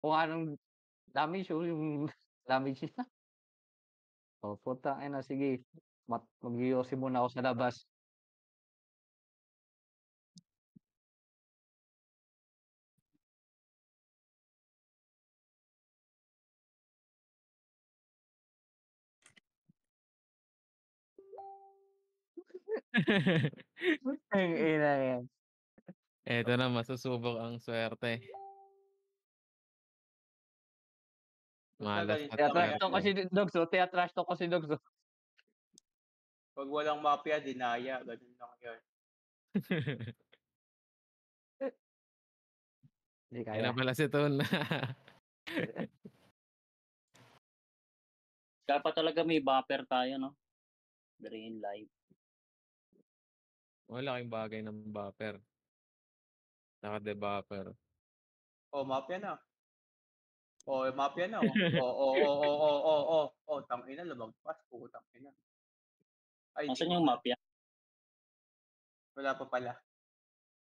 kung anong damage yung damage niya. Oh, putang ina, sige. Mag-yosi muna ako sa labas. Ang ina yan. Eto na, masusubok ang swerte. Malas at Tina-trash talk swerte. kasi ni Dogs, oh. Tina-trash talk kasi Dogs, oh. Pag walang mafia, dinaya. Ganun lang yun. Hindi Yan na kaya. pala si Ton. Dapat talaga may buffer tayo, no? Green light. Malaking bagay ng buffer. Naka-debuffer. Oh, mafia na. Oh, mafia na. Oh. Tangina, lumagpas. Putang ina. Ay, Nasaan yung mafia? Wala pa pala.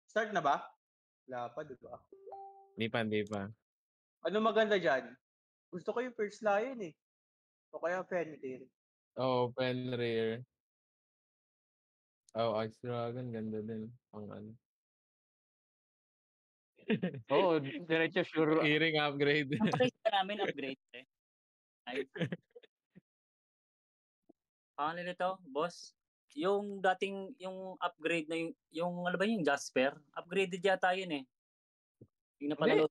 Start na ba? Wala pa, diba? Hindi pa. Ano maganda dyan? Gusto ko yung first lion eh. O kaya Fenrir. Oh, Fenrir. Oh, Ice Dragon. Ganda din. Pang ano. Oo, diretso sure. Earring upgrade. Ang price ka namin, upgrade. Ay. Paano nito, boss? Yung dating, yung upgrade na yung ano ba yung Jasper? Upgraded yata yun eh. Yung napalalo.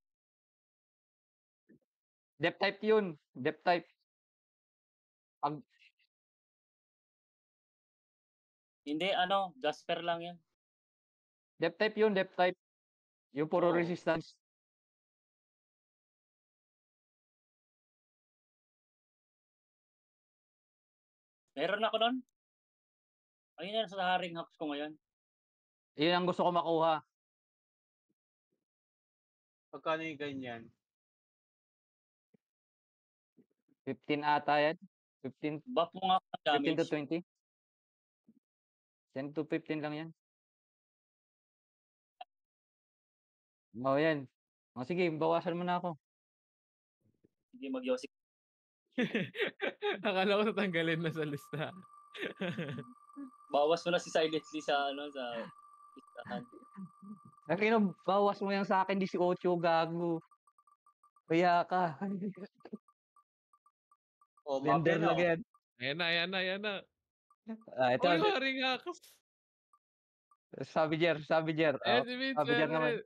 Depth type yun. Depth type. Hindi, ano, Jasper lang yan. Depth type yun, depth type. Yung puro Oo. resistance. Meron ako nun. Ayun na, sa Haring Hawks ko ngayon. Yun ang gusto ko makuha. Pagkano yung ganyan? 15 ata yan. 15, Buff mo nga ang 15 to damage. 20. 10 to 15 lang yan. Oh, yan. Oh, sige, bawasan mo na ako. Hindi mag-yosik. Akala ko tatanggalin na sa lista. Bawas mo na si Silently sa ano sa listahan. Nakino, bawas mo yan sa akin, 18, gago. Kaya ka. Oh, Blender mafia na. lang yan. Ayan na. Ito. Oy, Haring Hawks. Sabi Jer. Ayan si Vince. Sabi Jer naman.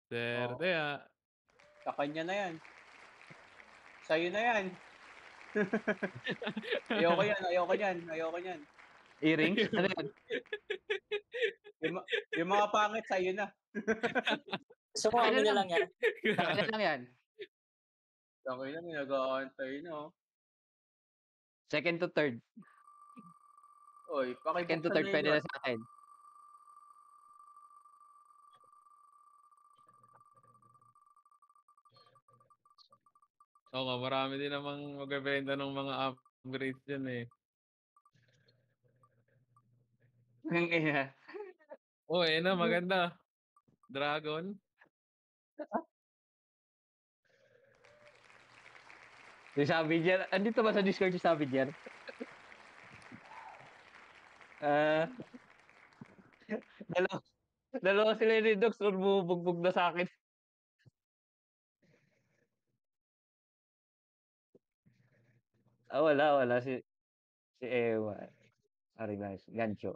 Swerte ah. Sa kanya na yan. Sa'yo na yan. Ayoko yan. Earrings? Ano yan? Yung mga pangit, sa'yo na. So, ano na lang yan. Sa kanya lang yan. Okay na, may nag-aantay na. Oh. Second to third. Oy, Second to pakibuksan third, na pwede yun. na sa akin. Oo nga, marami din namang magbebenta ng mga upgrades dyan eh. Ang ina. Oh, ayan na, maganda. Dragon. Si Sabi Jer. Andito ba sa Discord si Sabi Jer? Dalawa sila ni Docs, bubugbog na sa akin. Wala. Si Ewa. Sorry guys, gancho.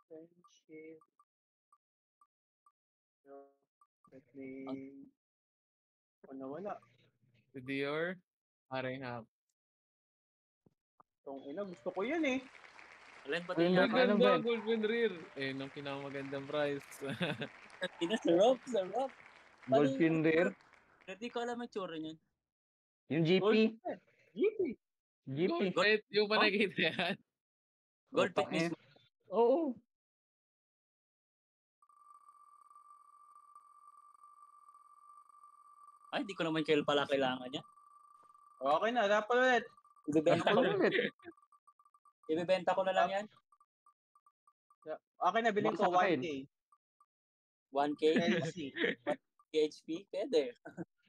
Friendship. Let me... Wala. Si Dior. Haring Hawks. Tong ina, gusto ko yan eh. Alin ba Ayun tingnan? na. Anong Ganda, Ben? Gold Fenrir. Eh, nung pinakamagandang price. Sa rope. Gold Fenrir. Hindi ko alam ang tsura niyan. Yung GP. Gold pet, yung pa nakikita yan. Gold pet mismo. Oo. Ay, hindi ko naman pala kailangan yan. Okay na, dapat ulit. Ibebenta ko, Ano ulit? ibebenta ko na lang yan. Okay na, bilhin ko Bakit sa akin? 1K. 1K, LC. PHP, pwede.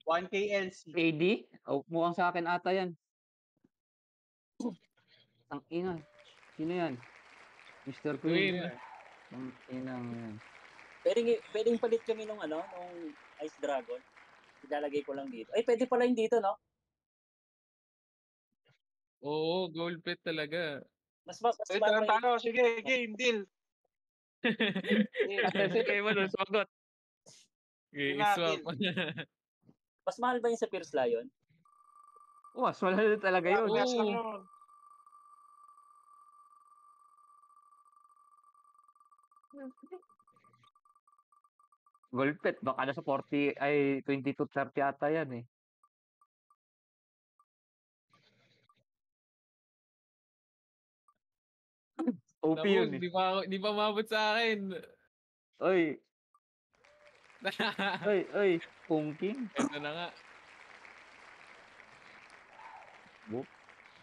1K LC. AD? Oh, mukhang sa akin ata yan. Ang ina. Sino yan? Mr. Queen. Queen. Ang inang yan. Pwedeng palit kami nung Ice Dragon. Ilalagay ko lang dito. Ay, pwede pala yung dito, no? Oo, gold pet talaga. Mas Uy, mahal pa tayo. Sige, game, deal. Sige mo nun, sumagot. Okay, swap. mas mahal ba yung sa Pierce Lion? Was, wala na talaga yun. Gas lang Oo. yun. Golpet, baka nasa 40, ay 20 to 30 ata yan eh. OP Naku, yun eh. di pa mabot sa akin. Oy, oy, Pungking. Ito na nga.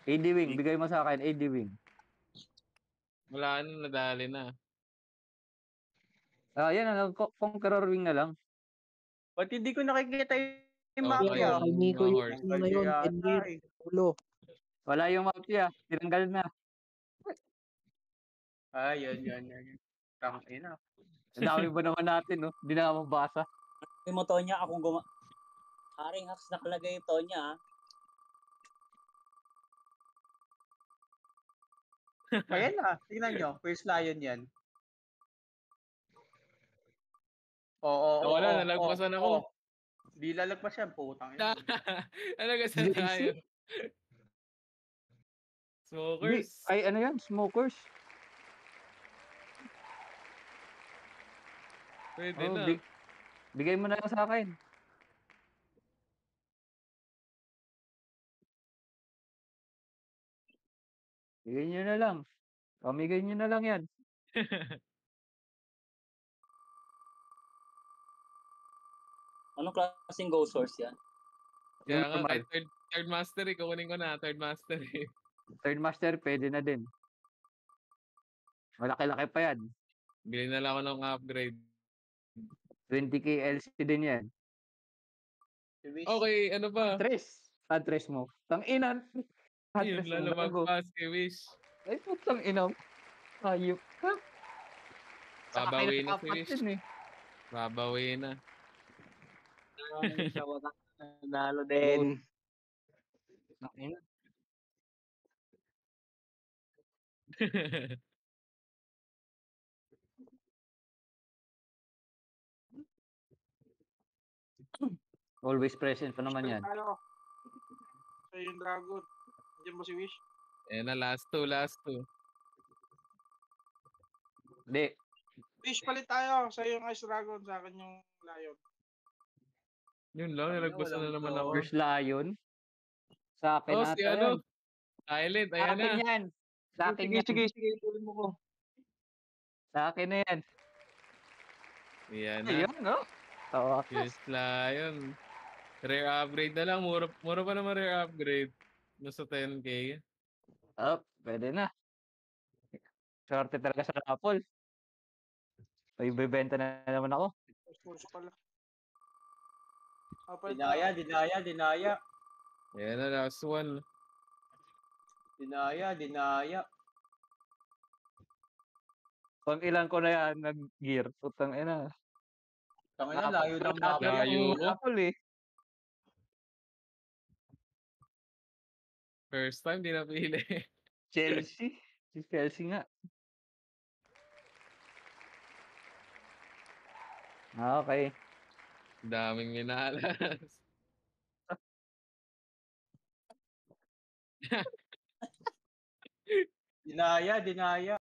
AD Wing, bigay mo sa akin, AD Wing. Wala na, nadali na. Yan na lang, Conqueror Wing na lang. Ba't hindi ko nakikita yung Okay, mafia? yung Hindi ko mga yung horse. ano na yun, Yata Enwir, eh. ulo. Wala yung mafia, tinanggal na. Yun. Tangina. Ang dami ba naman natin, no? Hindi na nga mabasa. Yung mo, Tonya, akong Haring Hacks nakalagay yung Tonya, ha? Ayan na, tingnan nyo. First Lion yan. Oo. Wala, nalagpasan ako. Di lalagpas yan, putang ina. Ano kasi tayo? Smokers. Ay, ano yan? Smokers. Pwede Oh, na. bigay mo na lang sa akin. Bigay nyo na lang. Pamigay nyo na lang yan. Anong klaseng Ghost Source yan? Kaya Yung nga, normal. kahit third mastery, kukunin ko na. Third mastery. Third master, pwede na din. Malaki-laki pa yan. Bili na lang ako ng upgrade. 20k LC din yan. Okay, ano pa? Address mo. Tang-inan. Yun, lalo mag-pass kay Wish. Ay, putang ina. Ayop ka. Babawi na si apat Wish. yun eh. Babawi na. Sa watak, nanalo din. Tang-ina. Always present pa naman yan. Tayo. Sa yung dragon. Diyan mo si Wish. Ayan na, last two. Hindi. Wish, palit tayo. Sa yung Ice Dragon, sa akin yung Lion. Yun lang, nalagpasan na naman ako. First Lion. Sa akin Oh, ata si yan. ano? Silent, Sa ayan akin na. yan. Sa akin yan. Sige, tulin mo ko. Sa akin na yan. Ayan na. Ayun, no? Tawa ka. Yes, Lion. Rare upgrade na lang. Mura pa naman rare upgrade. Nasa 10k. Pwede na. Swerte talaga sa Apple. Ay, bebenta na naman ako. Force pala. Palit tayo. Dinaya. Ayan na, last one. Dinaya. Pang ilan ko na yan nag-gear. Putang ina. Tangina, layo ng mapa. Layo. Apple eh. First time, di napili. Chelsea. Si Chelsea nga. Okay. Daming minalas. Dinaya.